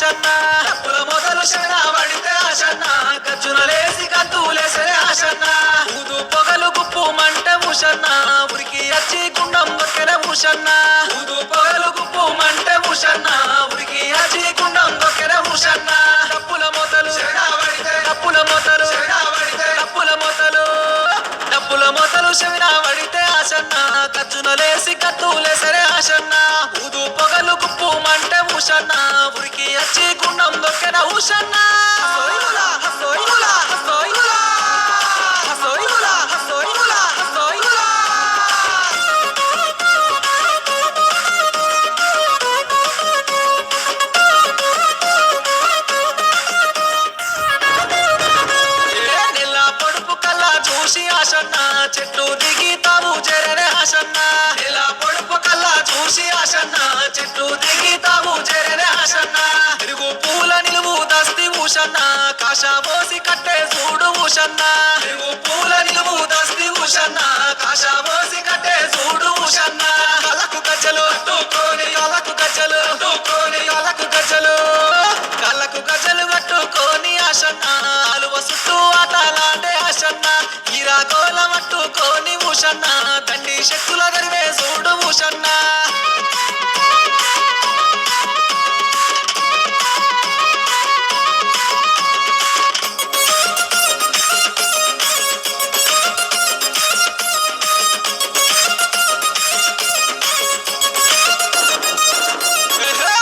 ఆశన్న తప్పుల మొదలు శన పడితే ఆశన్న గజ్జునలేసి గంతులేసే ఆశన్న ఊదు పొగలు గుప్పు మంటే ముషన్న ఉరికి అచ్చి గుండం దొక్కెన ముషన్న ఊదు పొగలు గుప్పు మంటే ముషన్న ఉరికి అచ్చి గుండం దొక్కెన ముషన్న తప్పుల మొదలు శన పడితే తప్పుల మొదలు శన పడితే తప్పుల మొదలు డప్పుల మొదలు శన పడితే ఆశన్న గజ్జునలేసి గంతులేసే ఆశన్న ఊదు పొగలు గుప్పు మంటే ముషన్న ఉరికి అచ్చి గుండం దొక్కెన ఉషన్న చెట్టు దిగి తాము చేరనే ఆశన్న ఇలా పొడుపు కల్లా చూసి ఆశన్న చెట్టు దిగి తాము చేరనే ఆశన్న తిరుగు పూల నిలువు దస్తి ఊషన్న కాషా పోసి కట్టే చూడు ఊషన్న తిరుగు పూల నిలువు దస్తి ఊషన్న కాషా పోసి కట్టే చూడు ఊషన్న కళ్ళకు గజ్జలు కట్టుకొని కళ్ళకు గజ్జలు కట్టుకొని కళ్ళకు గజ్జలు కళ్ళకు గజ్జలు కట్టుకొని ఆశన్న అలువ చుట్టూ ఆటలాడే ఆశన్న ఈరాగోల మట్టుకొని ఊషన్న దండి శక్తుల గరివే చూడు ఊషన్న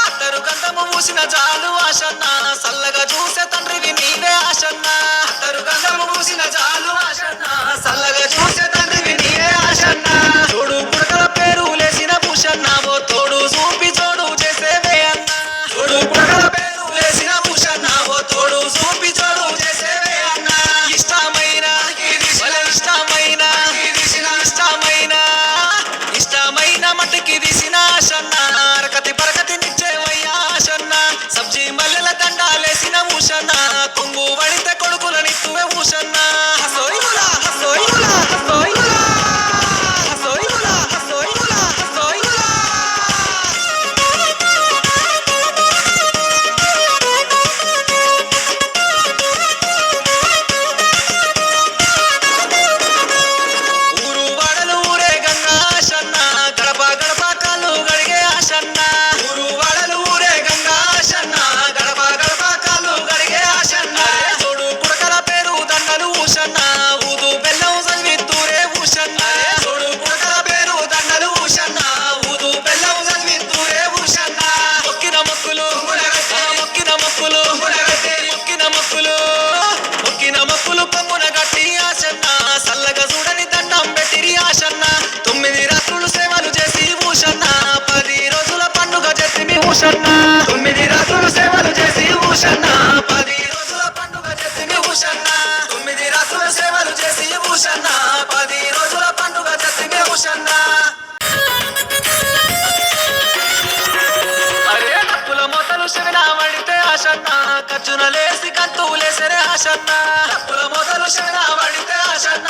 అత్తరు గంధము మూసిన చాలు ఆశన్న సల్లగా చూసే తండ్రివి నీవే ఆశన్న అత్తరు గంధము మూసిన చాలు ఆశన్న సల్లగా చూసే తండ్రివి నీవే ఆశన్న తోడు పుడకల పేరు లేసిన భూషన్న ఓ తోడు చూపి చోడు చేసేవే అన్న తోడు పుడకల పేరు లేసిన భూషన్న ఓ తోడు చూపి చోడు చేసేవే అన్న ఇష్టమైన ఇష్టమైన ఇష్టమైన ఇష్టమైన మట్టికి దిసిన ఆశన్న అరకతి పరకతి నిచ్చేవయ్యా ఆశన్న సబ్జీ మల్లెల దండాలేసిన ఊషన్న కొంగు వడితే కొడుకుల నిత్తువే ఊషన్న హసోయిములా హసోయిములా హసోయిములా హసోయిములా హసోయిములా హసోయిములా ఊరు వాడలు ఊరే గంగా ఆశన్న గడప గడప కాళ్ళు గడిగే ఆశన్న ఊరు వాడలు ఊరే గంగా ఆశన్న గడప గడప కాళ్ళు గడిగే ఆశన్న తోడు పుడకల పేరు దండలు ఊషన్న ఊదు బెల్లం చదివిత్తూరే ఊషన్న తోడు పుడకల పేరు దండలు ఊషన్న ఊదు బెల్లం చదివిత్తూరే ఊషన్న మొక్కిన మొక్కులు మొక్కిన మొక్కులు మొక్కిన మొక్కులు మొక్కిన మొక్కులు పొంగున గట్టి ఆశన్న సల్లగా చూడని దండం పెట్టిరి ఆశన్న 9 రాత్రులు సేవలు చేసి ఊషన్న 10 రోజుల పండుగ చేసి ఊషన్న 9 రాత్రులు సేవలు చేసి ఊషన్న 10 రోజుల పండుగ చేసి ఊషన్న 9 రాత్రులు సేవలు చేసి ఊషన్న 10 రోజుల పండుగ చేసి ఊషన్న అరే తప్పుల మొదలు శన పడితే ఆశన్న గజ్జునలేసి గంతులేసే ఆశన్న తప్పుల మొదలు శన పడితే ఆశన్న